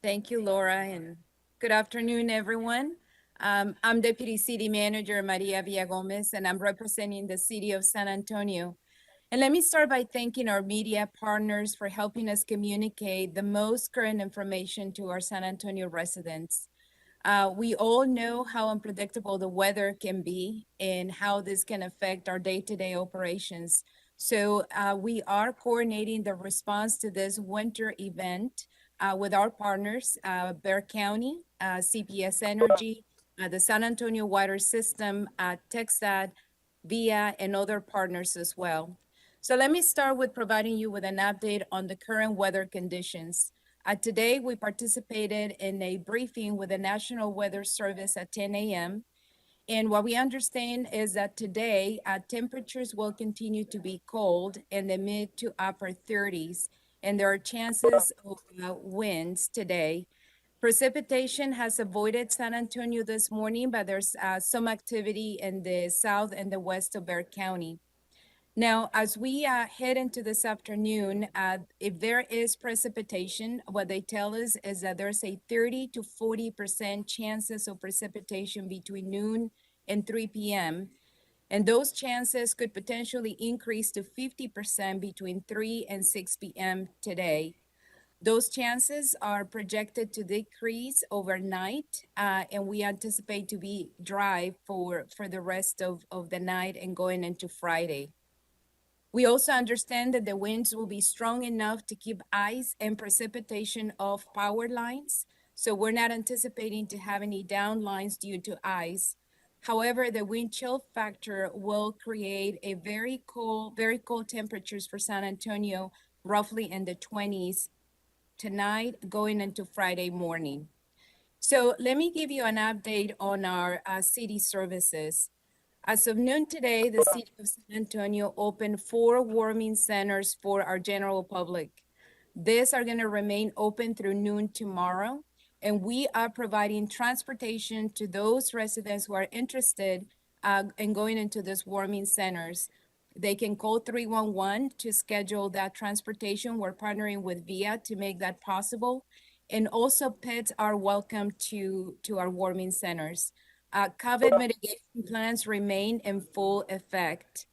Thank you, Laura, and good afternoon, everyone. I'm Deputy City Manager Maria Villagomez, and I'm representing the City of San Antonio. And let me start by thanking our media partners for helping us communicate the most current information to our San Antonio residents. We all know how unpredictable the weather can be and how this can affect our day-to-day operations. So we are coordinating the response to this winter event with our partners, Bexar County, CPS Energy, the San Antonio Water System, TxDOT, VIA, and other partners as well. So let me start with providing you with an update on the current weather conditions. Today, we participated in a briefing with the National Weather Service at 10 a.m. And what we understand is that today, temperatures will continue to be cold in the mid to upper 30s, and there are chances of winds today. Precipitation has avoided San Antonio this morning, but there's some activity in the south and the west of Bexar County. Now, as we head into this afternoon, if there is precipitation, what they tell us is that there's a 30 to 40% chances of precipitation between noon and 3 p.m. And those chances could potentially increase to 50% between 3 and 6 p.m. today. Those chances are projected to decrease overnight, and we anticipate to be dry for the rest of the night and going into Friday. We also understand that the winds will be strong enough to keep ice and precipitation off power lines. So we're not anticipating to have any down lines due to ice. However, the wind chill factor will create a very cold temperatures for San Antonio, roughly in the 20s tonight, going into Friday morning. So let me give you an update on our city services. As of noon today, the City of San Antonio opened 4 warming centers for our general public. These are going to remain open through noon tomorrow, and we are providing transportation to those residents who are interested in going into these warming centers. They can call 311 to schedule that transportation. We're partnering with VIA to make that possible. And also pets are welcome to our warming centers. COVID mitigation plans remain in full effect.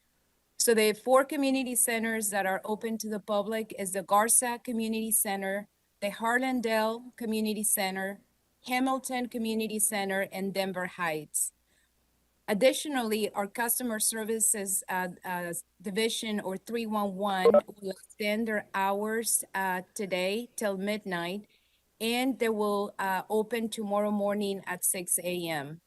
So the 4 community centers that are open to the public is the Garza Community Center, the Harlandale Community Center, Hamilton Community Center, and Denver Heights. Additionally, our customer services division, or 311, will extend their hours today till midnight, and they will open tomorrow morning at 6 a.m.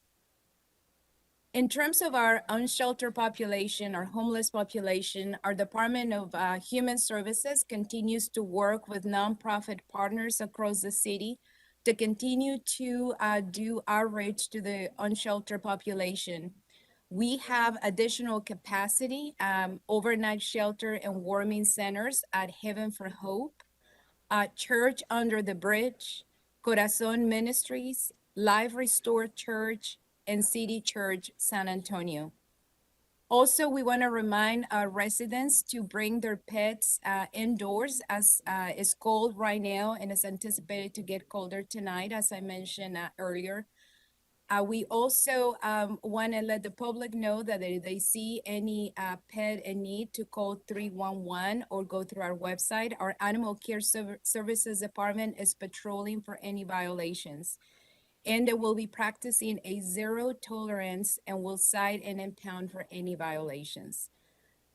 In terms of our unsheltered population, our homeless population, our Department of Human Services continues to work with nonprofit partners across the city to continue to do outreach to the unsheltered population. We have additional capacity, overnight shelter and warming centers at Heaven for Hope, Church Under the Bridge, Corazon Ministries, Life Restored Church, and City Church San Antonio. Also, we want to remind our residents to bring their pets indoors, as it's cold right now and is anticipated to get colder tonight, as I mentioned earlier. We also want to let the public know that if they see any pet in need, to call 311 or go through our website. Our Animal Care Services Department is patrolling for any violations. And they will be practicing a zero tolerance and will cite and impound for any violations.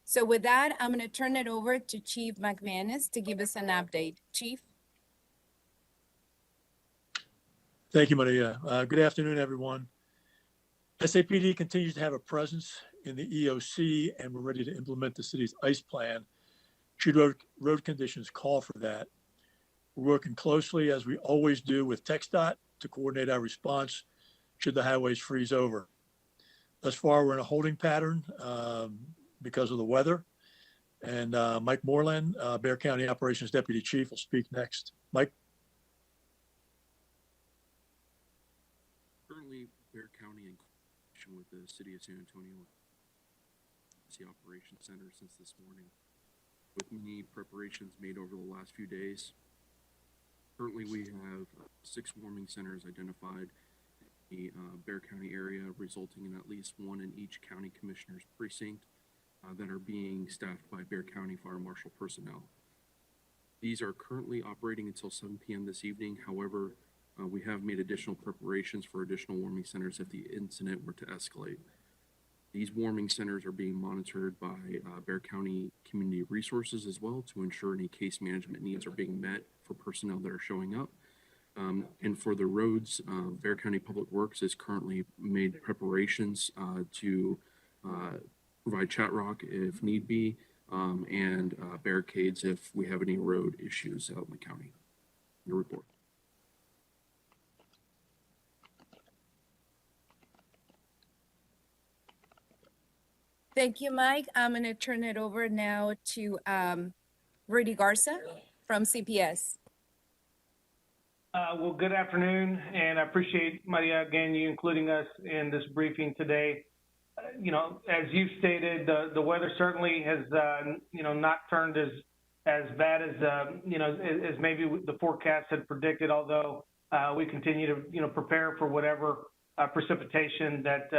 So with that, I'm going to turn it over to Chief McManus to give us an update. Chief? Thank you, Maria. Good afternoon, everyone. SAPD continues to have a presence in the EOC, and we're ready to implement the city's ICE plan should road conditions call for that. We're working closely, as we always do, with TxDOT to coordinate our response should the highways freeze over. Thus far, we're in a holding pattern because of the weather. And Mike Moreland, Bexar County Operations Deputy Chief, will speak next. Mike? Currently, Bexar County, in connection with the City of San Antonio, the Operations Center since this morning, with many preparations made over the last few days. Currently, we have 6 warming centers identified in the Bexar County area, resulting in at least one in each county commissioner's precinct that are being staffed by Bexar County Fire Marshal personnel. These are currently operating until 7 p.m. this evening. However, we have made additional preparations for additional warming centers if the incident were to escalate. These warming centers are being monitored by Bexar County Community Resources as well to ensure any case management needs are being met for personnel that are showing up. And for the roads, Bexar County Public Works has currently made preparations to provide chat rock if need be, and barricades if we have any road issues out in the county. Your report. Thank you, Mike. I'm going to turn it over now to Rudy Garza from CPS. Well, good afternoon, and I appreciate, Maria, again, you including us in this briefing today. You know, as you've stated, the weather certainly has, not turned as bad as, as maybe the forecast had predicted, although we continue to, prepare for whatever precipitation that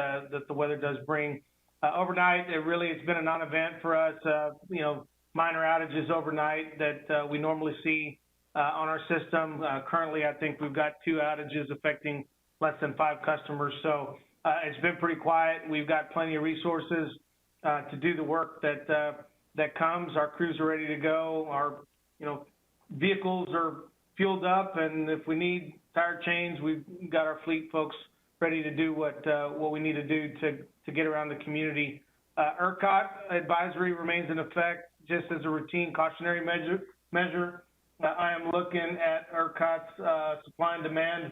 the weather does bring. Overnight, it's been a non-event for us, minor outages overnight that we normally see on our system. Currently, I think we've got 2 outages affecting less than 5 customers. So it's been pretty quiet. We've got plenty of resources to do the work that comes. Our crews are ready to go. Our, vehicles are fueled up, and if we need tire change, we've got our fleet folks ready to do what we need to do to get around the community. ERCOT advisory remains in effect just as a routine cautionary measure. I am looking at ERCOT's supply and demand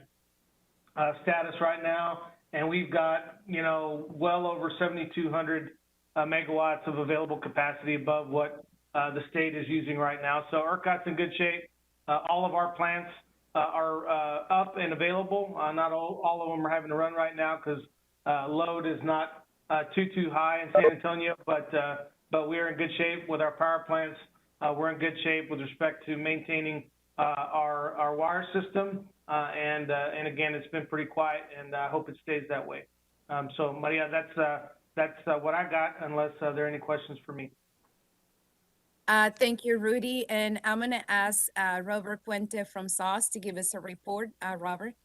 status right now, and we've got, well over 7,200 megawatts of available capacity above what the state is using right now. So ERCOT's in good shape. All of our plants are up and available. Not all of them are having to run right now because load is not too high in San Antonio, but we're in good shape with our power plants. We're in good shape with respect to maintaining our wire system, and again, it's been pretty quiet, and I hope it stays that way. So Maria, that's what I got, unless there are any questions for me. Thank you, Rudy. And I'm going to ask Robert Puente from SOS to give us a report. Robert.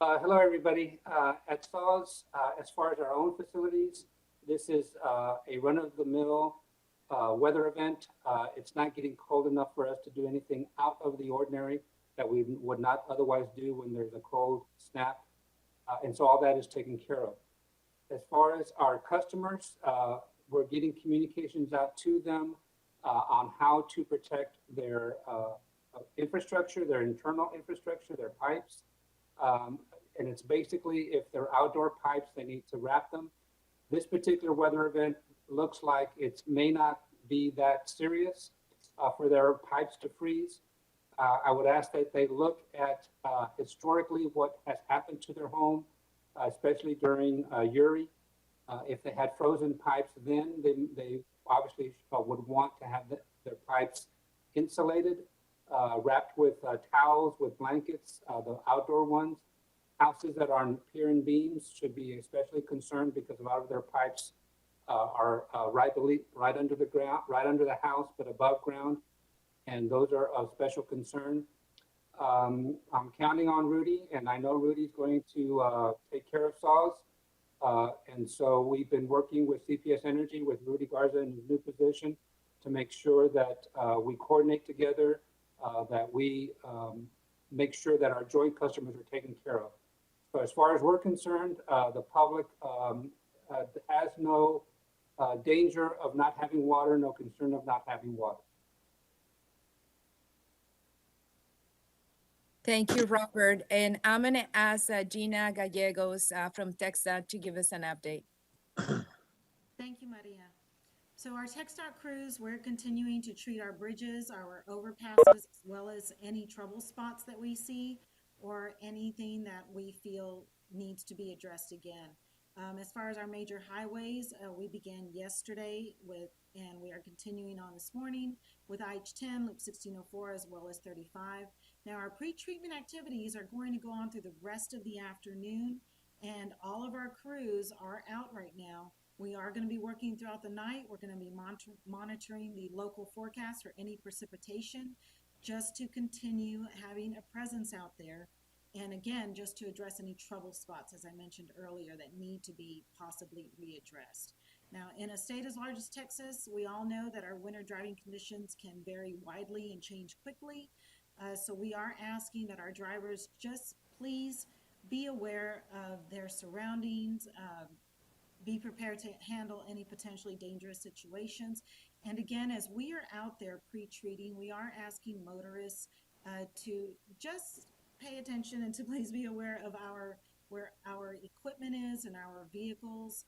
Hello, everybody. At SAWS, as far as our own facilities, this is a run-of-the-mill weather event. It's not getting cold enough for us to do anything out of the ordinary that we would not otherwise do when there's a cold snap. And so all that is taken care of. As far as our customers, we're getting communications out to them on how to protect their infrastructure, their internal infrastructure, their pipes. And it's basically if they're outdoor pipes, they need to wrap them. This particular weather event looks like it may not be that serious for their pipes to freeze. I would ask that they look at historically what has happened to their home, especially during Uri. If they had frozen pipes then, they obviously would want to have their pipes insulated, wrapped with towels, with blankets, the outdoor ones. Houses that are on pier and beams should be especially concerned because a lot of their pipes are right under the ground, right under the house, but above ground. And those are of special concern. I'm counting on Rudy, and I know Rudy's going to take care of SAWS. And so we've been working with CPS Energy, with Rudy Garza in his new position, to make sure that we coordinate together, that we make sure that our joint customers are taken care of. So as far as we're concerned, the public has no danger of not having water, no concern of not having water. Thank you, Robert. And I'm going to ask Gina Gallegos from TxDOT to give us an update. Thank you, Maria. So our TxDOT crews, we're continuing to treat our bridges, our overpasses, as well as any trouble spots that we see or anything that we feel needs to be addressed again. As far as our major highways, we began yesterday and we are continuing on this morning with IH-10, Loop 1604, as well as 35. Now our pre-treatment activities are going to go on through the rest of the afternoon, and all of our crews are out right now. We are going to be working throughout the night. We're going to be monitoring the local forecast for any precipitation, just to continue having a presence out there. And again, just to address any trouble spots, as I mentioned earlier, that need to be possibly readdressed. Now, in a state as large as Texas, we all know that our winter driving conditions can vary widely and change quickly. So we are asking that our drivers just please be aware of their surroundings, be prepared to handle any potentially dangerous situations. And again, as we are out there pre-treating, we are asking motorists to just pay attention and to please be aware of where our equipment is and our vehicles.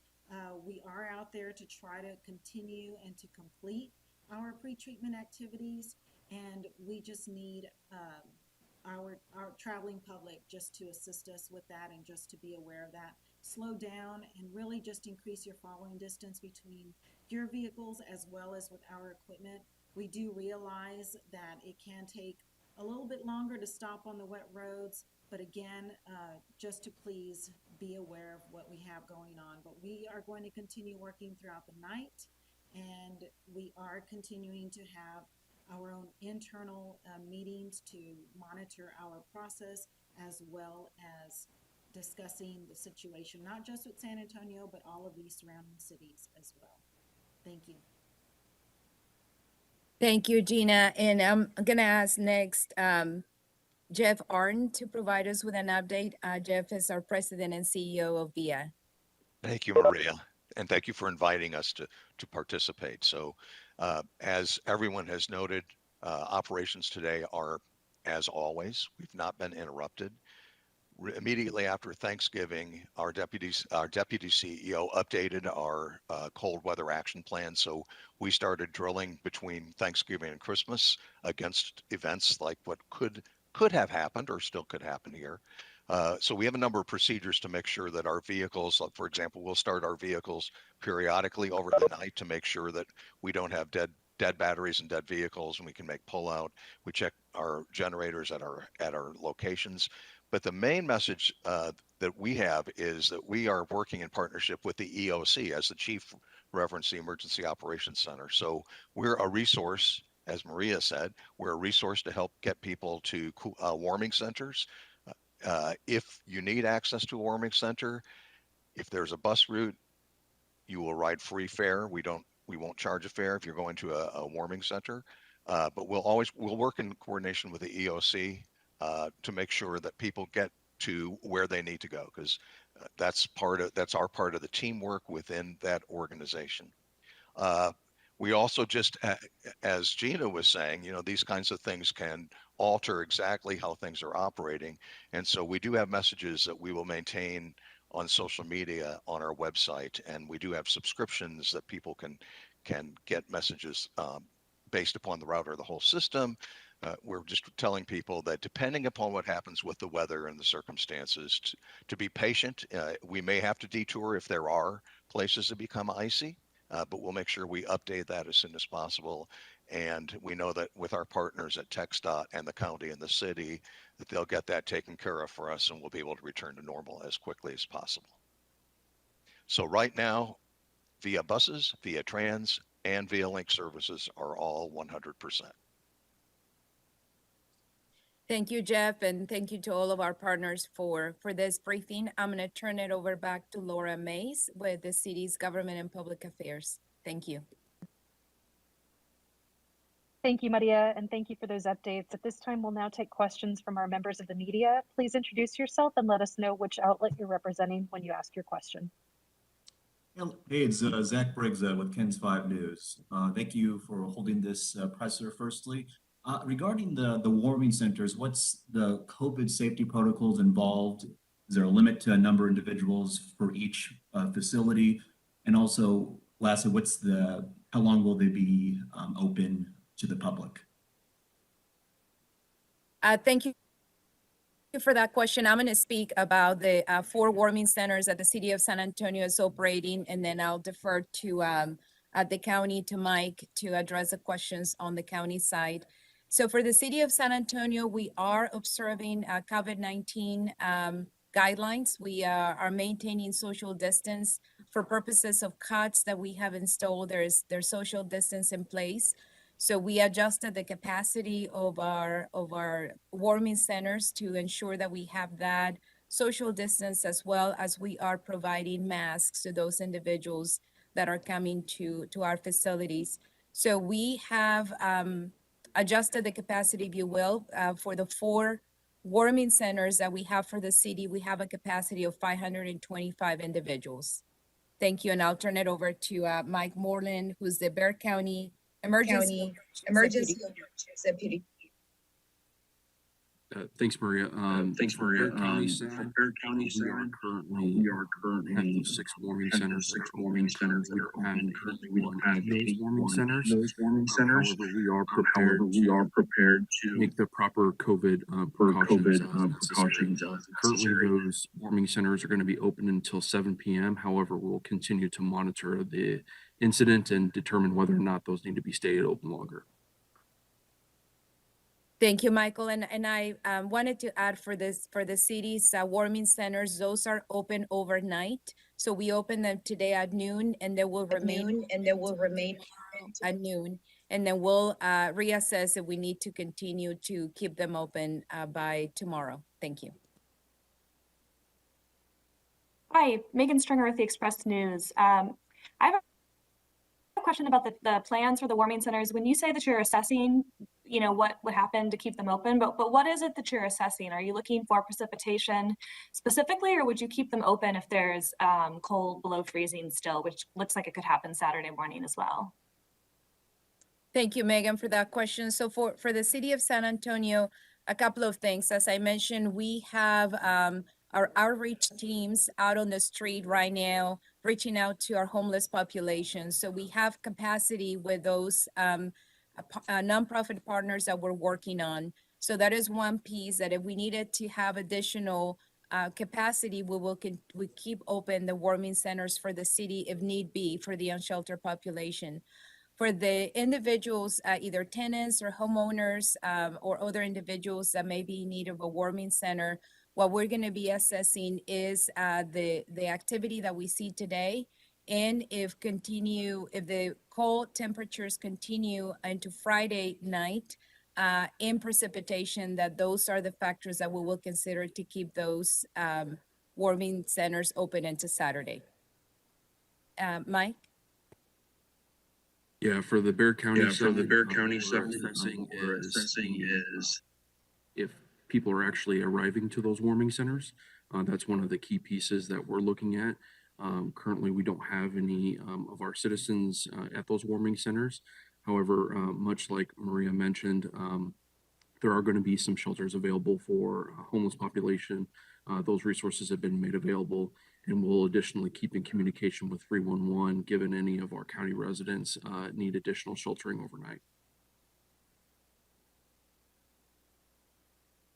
We are out there to try to continue and to complete our pre-treatment activities, and we just need our traveling public just to assist us with that and just to be aware of that. Slow down and really just increase your following distance between your vehicles as well as with our equipment. We do realize that it can take a little bit longer to stop on the wet roads, but again, just to please be aware of what we have going on. But we are going to continue working throughout the night, and we are continuing to have our own internal meetings to monitor our process, as well as discussing the situation, not just with San Antonio, but all of these surrounding cities as well. Thank you. Thank you, Gina. And I'm going to ask next Jeff Arden to provide us with an update. Jeff is our president and CEO of VIA. Thank you, Maria, and thank you for inviting us to participate. So as everyone has noted, operations today are, as always, we've not been interrupted. Immediately after Thanksgiving, our deputy CEO updated our cold weather action plan. So we started drilling between Thanksgiving and Christmas against events like what could have happened or still could happen here. So we have a number of procedures to make sure that our vehicles, for example, we'll start our vehicles periodically over the night to make sure that we don't have dead batteries and dead vehicles, and we can make pull out. We check our generators at our locations. But the main message that we have is that we are working in partnership with the EOC, as the chief referenced the Emergency Operations Center. So we're a resource, as Maria said, we're a resource to help get people to warming centers. If you need access to a warming center, if there's a bus route, you will ride free fare. We won't charge a fare if you're going to a warming center. But we'll work in coordination with the EOC to make sure that people get to where they need to go, because that's our part of the teamwork within that organization. We also just, as Gina was saying, these kinds of things can alter exactly how things are operating. And so we do have messages that we will maintain on social media, on our website, and we do have subscriptions that people can get messages based upon the route or the whole system. We're just telling people that depending upon what happens with the weather and the circumstances, to be patient. We may have to detour if there are places that become icy, but we'll make sure we update that as soon as possible. And we know that with our partners at TxDOT and the county and the city, that they'll get that taken care of for us, and we'll be able to return to normal as quickly as possible. So right now, via buses, via trans, and via link services are all 100%. Thank you, Jeff, and thank you to all of our partners for this briefing. I'm going to turn it over back to Laura Mays with the city's Government and Public Affairs. Thank you. Thank you, Maria, and thank you for those updates. At this time, we'll now take questions from our members of the media. Please introduce yourself and let us know which outlet you're representing when you ask your question. Hey, it's Zach Briggs with KENS 5 News. Thank you for holding this presser firstly. Regarding the warming centers, what's the COVID safety protocols involved? Is there a limit to a number of individuals for each facility? And also, lastly, how long will they be open to the public? Thank you for that question. I'm going to speak about the 4 warming centers that the city of San Antonio is operating, and then I'll defer to at the county to Mike to address the questions on the county side. So for the city of San Antonio, we are observing COVID-19 guidelines. We are maintaining social distance for purposes of cots that we have installed. There's social distance in place. So we adjusted the capacity of our warming centers to ensure that we have that social distance, as well as we are providing masks to those individuals that are coming to our facilities. So we have adjusted the capacity, if you will, for the 4 warming centers that we have for the city. We have a capacity of 525 individuals. Thank you, and I'll turn it over to Mike Moreland, who's the Bexar County Emergency Deputy. Thanks, Maria. Bexar County we are currently having 6 warming centers. We are having currently one of those warming centers. However, we are prepared to make the proper COVID precautions. Currently, those warming centers are going to be open until 7 p.m. However, we'll continue to monitor the incident and determine whether or not those need to be stayed open longer. Thank you, Michael. And I wanted to add for the city's warming centers, those are open overnight. So we open them today at noon, and they will remain at noon. And then we'll reassess if we need to continue to keep them open by tomorrow. Thank you. Hi, Megan Stringer with the Express News. I have a question about the plans for the warming centers. When you say that you're assessing, what would happen to keep them open, but what is it that you're assessing? Are you looking for precipitation specifically, or would you keep them open if there's cold below freezing still, which looks like it could happen Saturday morning as well? Thank you, Megan, for that question. So for the city of San Antonio, a couple of things. As I mentioned, we have our outreach teams out on the street right now, reaching out to our homeless population. So we have capacity with those nonprofit partners that we're working on. So that is one piece, that if we needed to have additional capacity, we keep open the warming centers for the city if need be for the unsheltered population. For the individuals, either tenants or homeowners or other individuals that may be in need of a warming center, what we're going to be assessing is the activity that we see today. And if the cold temperatures continue into Friday night, and precipitation, that those are the factors that we will consider to keep those warming centers open into Saturday. Mike? Yeah, for the Bexar County Yeah, for the side, Bexar County what side, we're assessing what we're assessing is if people are actually arriving to those warming centers. That's one of the key pieces that we're looking at. Currently, we don't have any of our citizens at those warming centers. However, much like Maria mentioned, there are going to be some shelters available for homeless population. Those resources have been made available, and we'll additionally keep in communication with 311 given any of our county residents need additional sheltering overnight.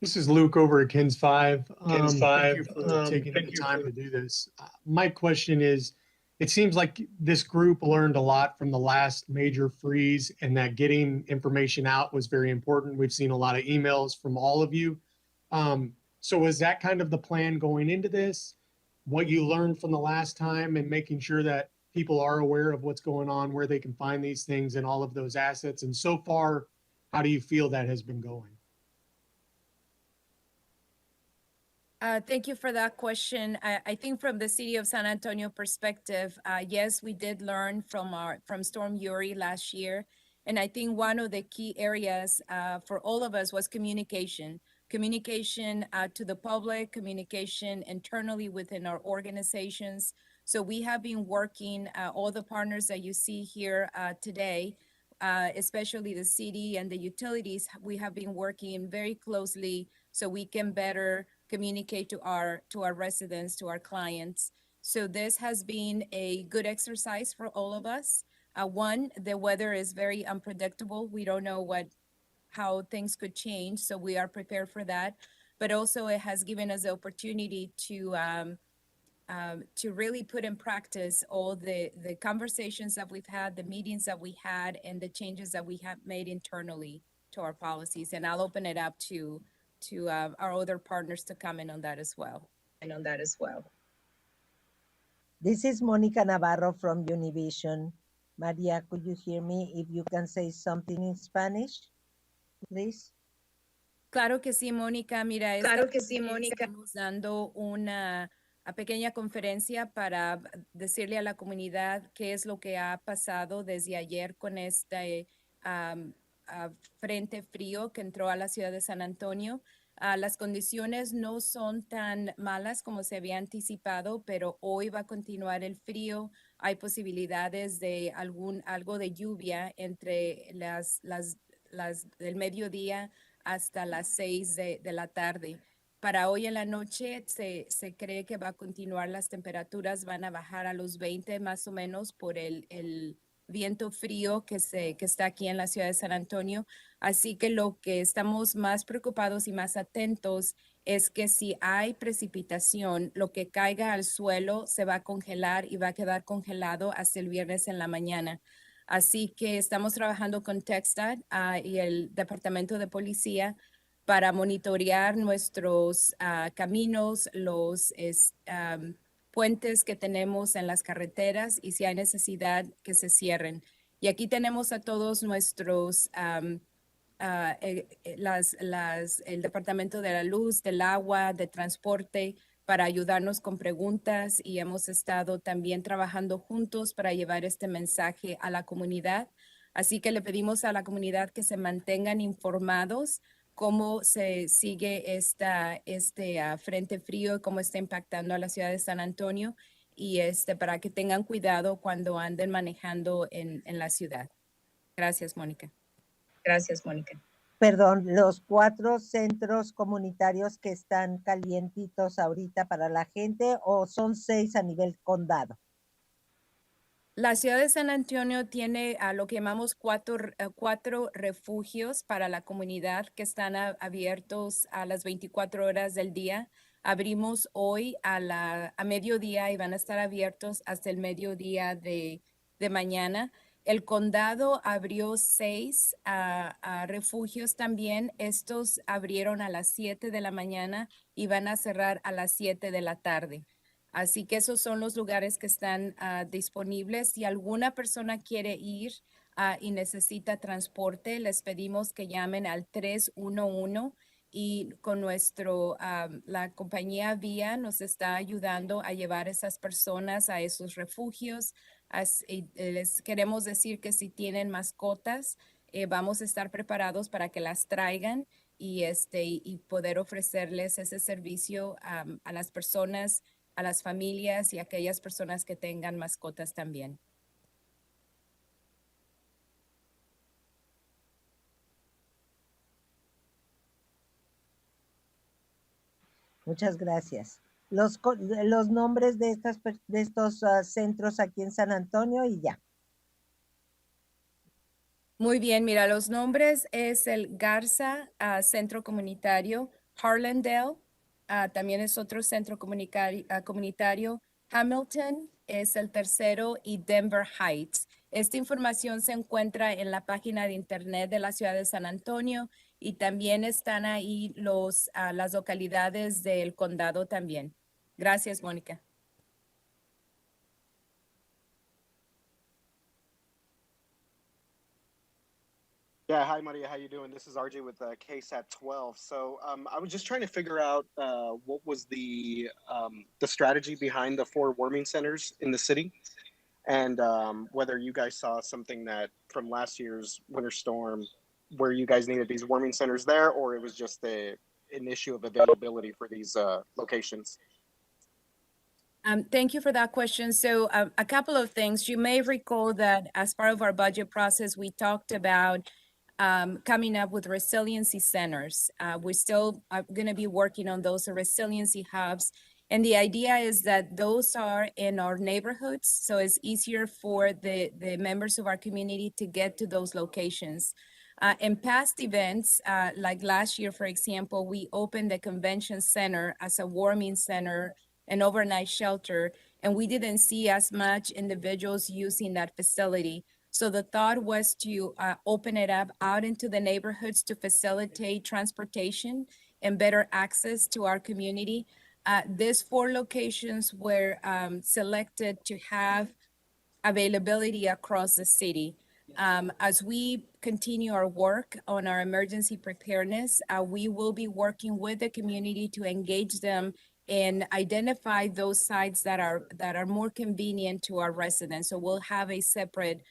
This is Luke over at KENS 5. Thank you for taking thank the you time for- to do this. My question is, it seems like this group learned a lot from the last major freeze and that getting information out was very important. We've seen a lot of emails from all of you. So is that kind of the plan going into this? What you learned from the last time and making sure that people are aware of what's going on, where they can find these things and all of those assets? And so far, how do you feel that has been going? Thank you for that question. I think from the city of San Antonio perspective, yes, we did learn from Storm Uri last year. And I think one of the key areas for all of us was communication. Communication to the public, communication internally within our organizations. So we have been working, all the partners that you see here today, especially the city and the utilities, we have been working very closely so we can better communicate to our residents, to our clients. So this has been a good exercise for all of us. One, the weather is very unpredictable. We don't know how things could change, so we are prepared for that. But also it has given us the opportunity to really put in practice all the conversations that we've had, the meetings that we had, and the changes that we have made internally to our policies. And I'll open it up to our other partners to comment on that as well. This is Monica Navarro from Univision. Maria, could you hear me? If you can say something in Spanish, please. Claro que sí, Mónica. Mira, Claro que sí, Mónica. estamos dando una pequeña conferencia para decirle a la comunidad qué es lo que ha pasado desde ayer con este frente frío que entró a la ciudad de San Antonio. Las condiciones no son tan malas como se había anticipado, pero hoy va a continuar el frío. Hay posibilidades de algo de lluvia entre del mediodía hasta las 6 de la tarde. Para hoy en la noche se cree que va a continuar, las temperaturas van a bajar a los 20 más o menos por el viento frío que está aquí en la ciudad de San Antonio. Así que lo que estamos más preocupados y más atentos es que si hay precipitación, lo que caiga al suelo se va a congelar y va a quedar congelado hasta el viernes en la mañana. Así que estamos trabajando con TxDOT y el Departamento de Policía para monitorear nuestros caminos, los puentes que tenemos en las carreteras y si hay necesidad que se cierren. Y aquí tenemos a todos nuestros, el Departamento de la Luz, del Agua, de Transporte, para ayudarnos con preguntas, y hemos estado también trabajando juntos para llevar este mensaje a la comunidad. Así que le pedimos a la comunidad que se mantengan informados cómo se sigue este frente frío y cómo está impactando a la ciudad de San Antonio, y para que tengan cuidado cuando anden manejando en la ciudad. Gracias, Mónica. Gracias, Mónica. Perdón, los 4 centros comunitarios que están calientitos ahorita para la gente, ¿o son 6 a nivel condado? La ciudad de San Antonio tiene a lo que llamamos 4 refugios para la comunidad que están abiertos a las 24 horas del día. Abrimos hoy a mediodía y van a estar abiertos hasta el mediodía de mañana. El condado abrió 6 refugios también. Estos abrieron a las 7 de la mañana y van a cerrar a las 7 de la tarde. Así que esos son los lugares que están disponibles. Si alguna persona quiere ir y necesita transporte, les pedimos que llamen al 311 y con la compañía Vía nos está ayudando a llevar a esas personas a esos refugios. Les queremos decir que si tienen mascotas, vamos a estar preparados para que las traigan y poder ofrecerles ese servicio a las personas, a las familias y a aquellas personas que tengan mascotas también. Muchas gracias. Los nombres de estos centros aquí en San Antonio y ya. Muy bien, mira, los nombres es el Garza Centro Comunitario, Harlandale, también es otro centro comunitario, Hamilton es el tercero y Denver Heights. Esta información se encuentra en la página de internet de la ciudad de San Antonio y también están ahí las localidades del condado también. Gracias, Mónica. Yeah, hi Maria, how you doing? This is RJ with KSAT 12. So I was just trying to figure out what was the strategy behind the 4 warming centers in the city, and whether you guys saw something that from last year's winter storm where you guys needed these warming centers there, or it was just an issue of availability for these locations. Thank you for that question. So a couple of things. You may recall that as part of our budget process, we talked about coming up with resiliency centers. We're still going to be working on those resiliency hubs. And the idea is that those are in our neighborhoods, so it's easier for the members of our community to get to those locations. In past events, like last year, for example, we opened the convention center as a warming center, an overnight shelter, and we didn't see as much individuals using that facility. So the thought was to open it up out into the neighborhoods to facilitate transportation and better access to our community. These 4 locations were selected to have availability across the city. As we continue our work on our emergency preparedness, we will be working with the community to engage them and identify those sites that are more convenient to our residents. So we'll have a separate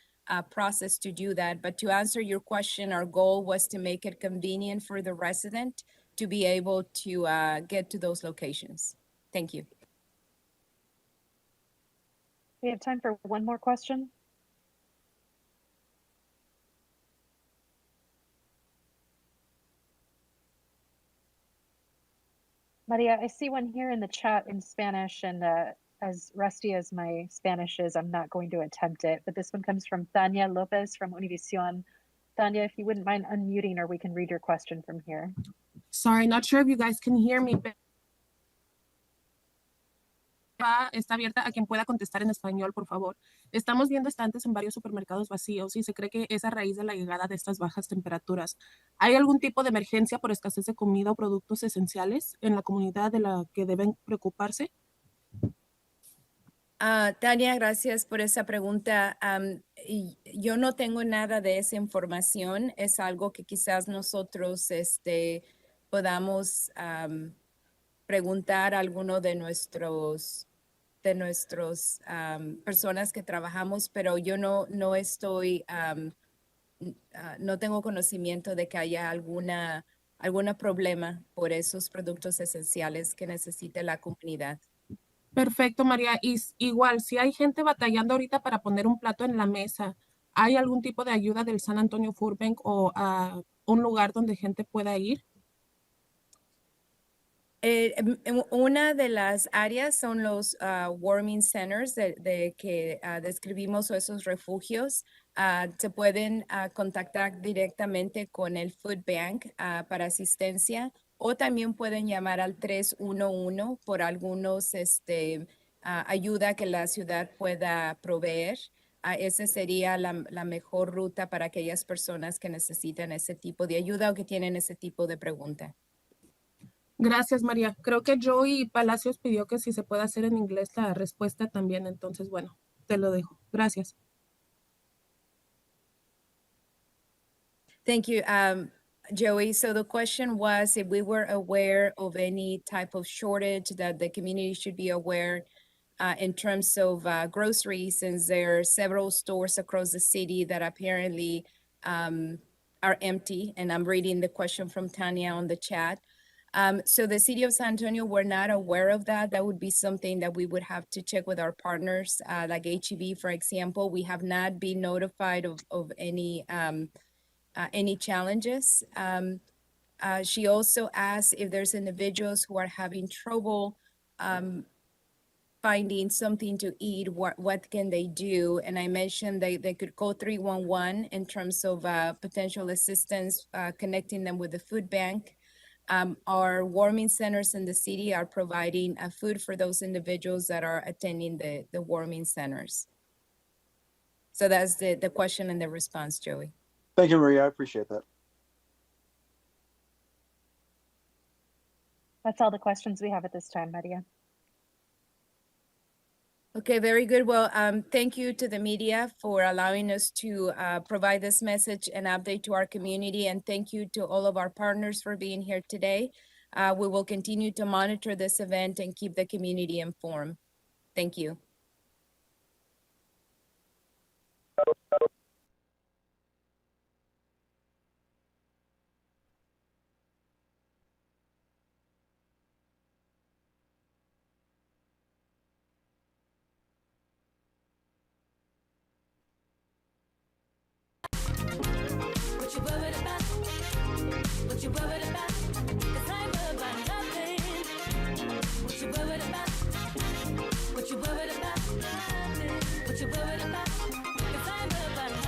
process to do that. But to answer your question, our goal was to make it convenient for the resident to be able to get to those locations. Thank you. We have time for one more question. Maria, I see one here in the chat in Spanish, and as rusty as my Spanish is, I'm not going to attempt it, but this one comes from Tania Lopez from Univision. Tania, if you wouldn't mind unmuting, or we can read your question from here. Sorry, not sure if you guys can hear me, but está abierta a quien pueda contestar en español, por favor. Estamos viendo estantes en varios supermercados vacíos y se cree que es a raíz de la llegada de estas bajas temperaturas. ¿Hay algún tipo de emergencia por escasez de comida o productos esenciales en la comunidad de la que deben preocuparse? Tania, gracias por esa pregunta. Yo no tengo nada de esa información. Es algo que quizás nosotros podamos preguntar a alguno de nuestros personas que trabajamos, pero yo no tengo conocimiento de que haya algún problema por esos productos esenciales que necesite la comunidad. Perfecto, María. Y igual, si hay gente batallando ahorita para poner un plato en la mesa, ¿hay algún tipo de ayuda del San Antonio Food Bank o un lugar donde gente pueda ir? Una de las áreas son los warming centers de que describimos, o esos refugios. Se pueden contactar directamente con el Food Bank para asistencia, o también pueden llamar al 311 por algunos ayuda que la ciudad pueda proveer. Esa sería la mejor ruta para aquellas personas que necesitan ese tipo de ayuda o que tienen ese tipo de pregunta. Gracias, María. Creo que Joey Palacios pidió que si se puede hacer en inglés la respuesta también. Entonces, bueno, te lo dejo. Gracias. Thank you, Joey. So the question was if we were aware of any type of shortage that the community should be aware in terms of groceries, since there are several stores across the city that apparently are empty. And I'm reading the question from Tanya on the chat. So the city of San Antonio, we're not aware of that. That would be something that we would have to check with our partners, like HEB, for example. We have not been notified of any challenges. She also asked if there's individuals who are having trouble finding something to eat, what can they do? And I mentioned they could call 311 in terms of potential assistance, connecting them with the food bank. Our warming centers in the city are providing food for those individuals that are attending the warming centers. So that's the question and the response, Joey. Thank you, Maria. I appreciate that. That's all the questions we have at this time, Maria. Okay, very good. Well, thank you to the media for allowing us to provide this message and update to our community. And thank you to all of our partners for being here today. We will continue to monitor this event and keep the community informed. Thank you. What you worried about? What you worried about? 'Cause I ain't worried about nothing. What you worried about? What you worried about? Nothing. What you worried about? 'Cause I ain't worried about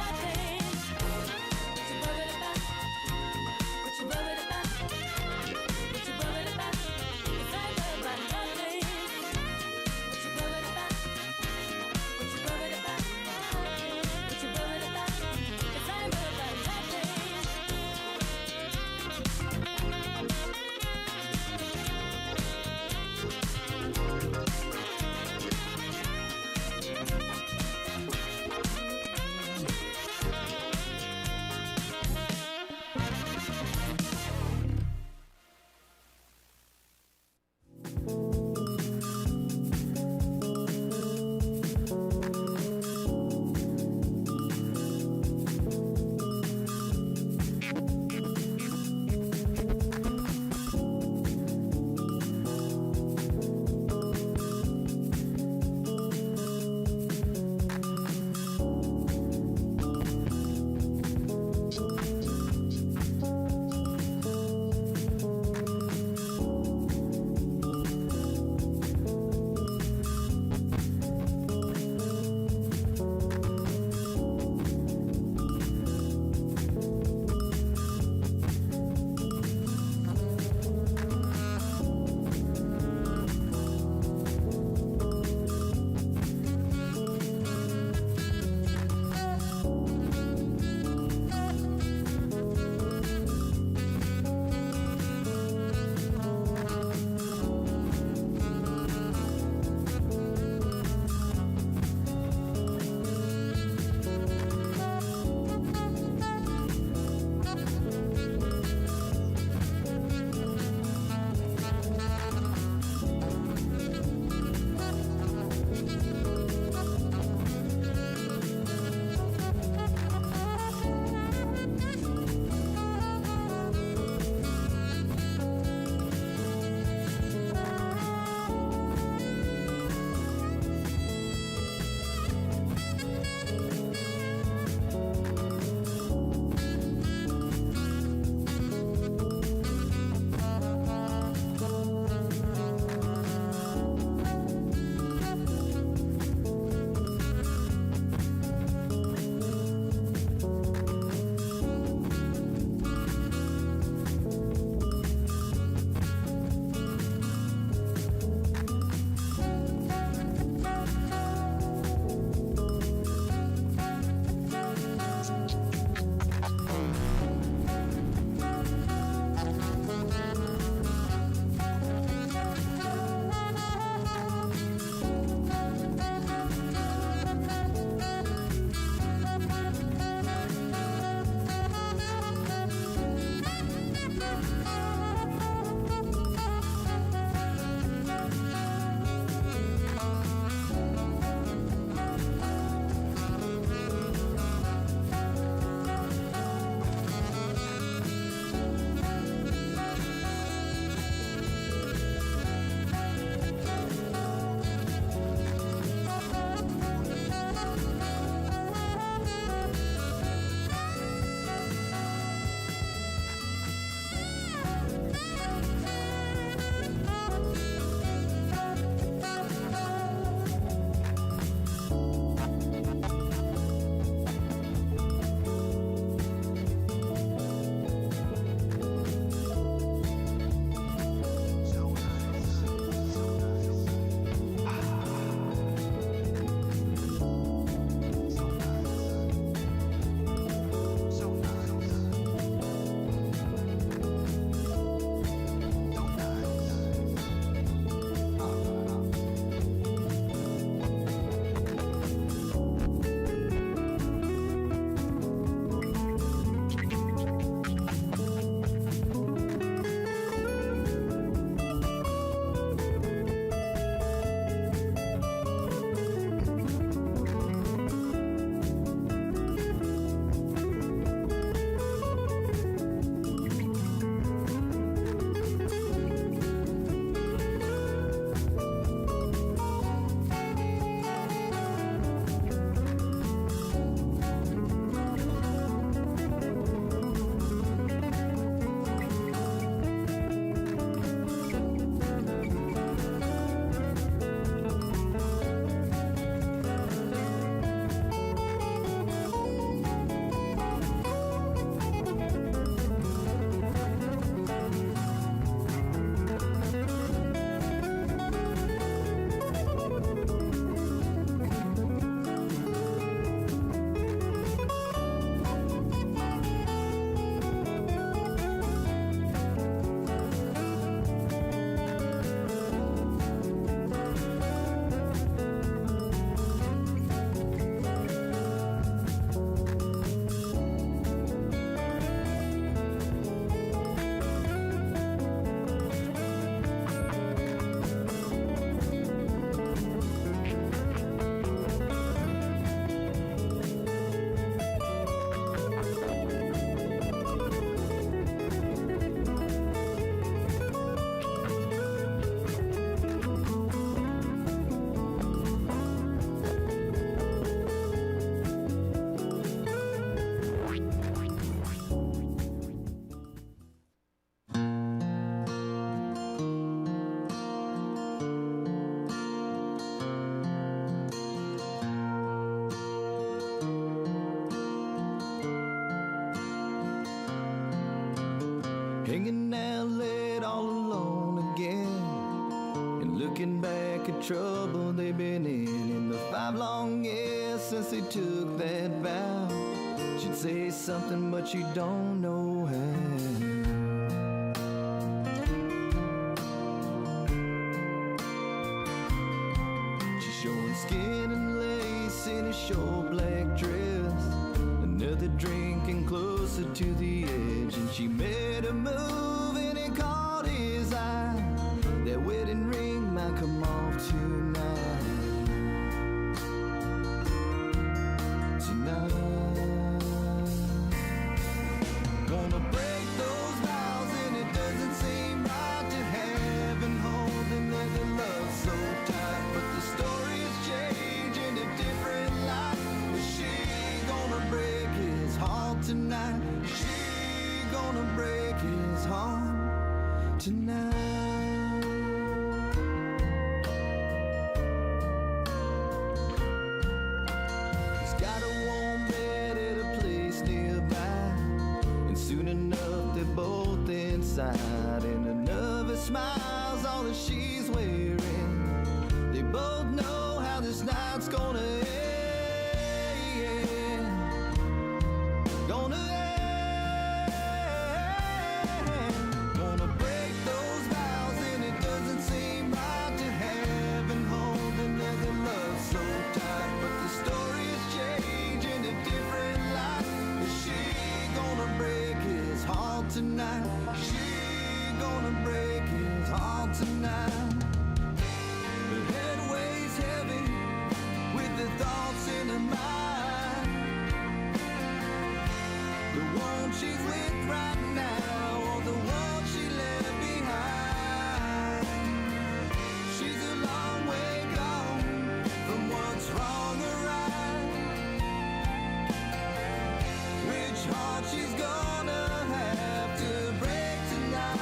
looking back at trouble they've been in the 5 long years since they took that vow. She'd say something, but she don't know how. She's showing skin and lace in a short black dress. Another drinking closer to the edge, and she made a move and it caught his eye. That wedding ring might come off tonight. Gonna break those vows, and it doesn't seem right to have and hold another love so tight. But the story is changing a different light. Is she gonna break his heart tonight? Is she gonna break his heart tonight? And a nervous smile's all that she's wearing. They both know how this night's gonna end. Gonna end. Gonna break those vows, and it doesn't seem right to have and hold another love so tight. But the story is changing a different light. Is she gonna break his heart tonight? Gonna break his heart tonight. Her head weighs heavy with the thoughts in her mind. The one she's with right now, or the one she left behind. She's a long way gone from what's wrong or right. Which heart she's gonna have to break tonight?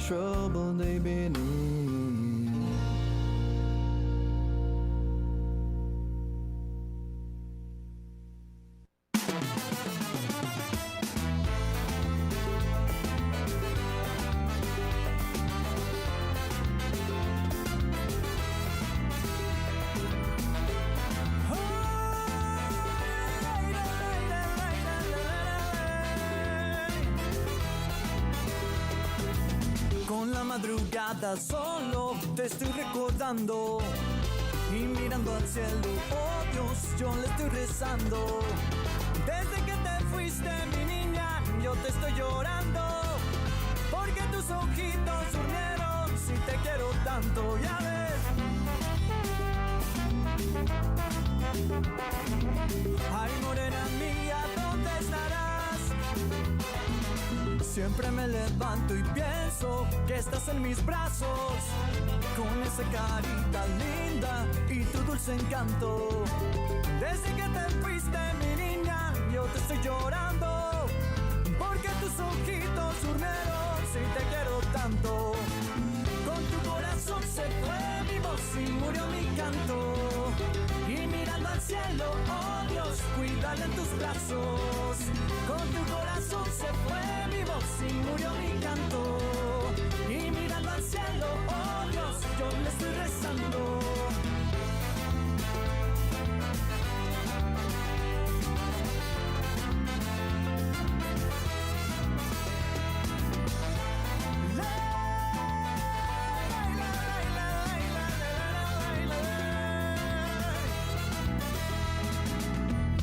Trouble they've been in. Madrugada solo te estoy recordando y mirando al cielo, oh Dios, yo le estoy rezando. Desde que te fuiste, mi niña, yo te estoy llorando, porque tus ojitos durmieron, si te quiero tanto, ya ves. Ay, morena mía, ¿dónde estarás? Siempre me levanto y pienso que estás en mis brazos, con esa carita linda y tu dulce encanto. Desde que te fuiste, mi niña, yo te estoy llorando, porque tus ojitos durmieron, si te quiero tanto. Con tu corazón se fue mi voz y murió mi canto. Y mirando al cielo, oh Dios, cuídala en tus brazos. Con tu corazón se fue mi voz y murió mi canto. Y mirando al cielo, oh Dios, yo le estoy rezando.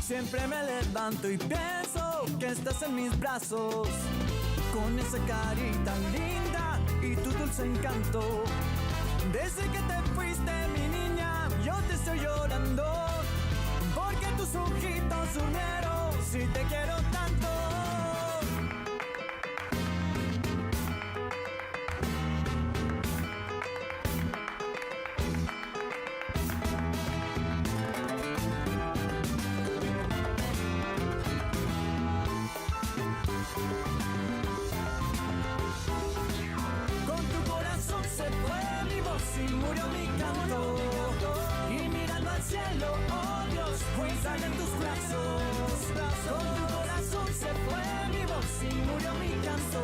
Siempre me levanto y pienso que estás en mis brazos, con esa carita linda y tu dulce encanto. Desde que te fuiste, mi niña, yo te estoy llorando, porque tus ojitos durmieron, si te quiero tanto. Con tu corazón se fue mi voz y murió mi canto. Y mirando al cielo, oh Dios, cuéntale en tus brazos. Con tu corazón se fue mi voz y murió mi canto.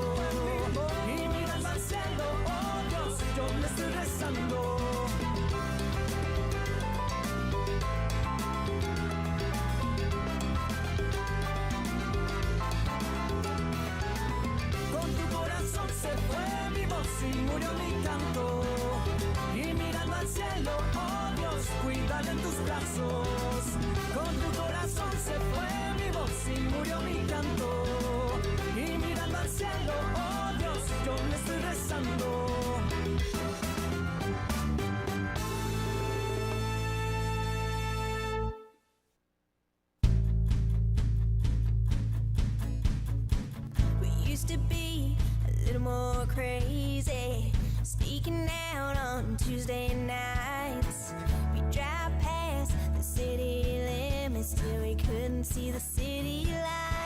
Y mirando al cielo, oh Dios, yo le estoy rezando. Con tu corazón se fue mi voz y murió mi canto. Y mirando al cielo, oh Dios, cuídale en tus brazos. Con tu corazón se fue mi voz y murió mi canto. Y mirando al cielo, oh Dios, yo le estoy rezando. We used to be a little more crazy, sneaking out on Tuesday nights. We drive past the city limits till we couldn't see the city lights.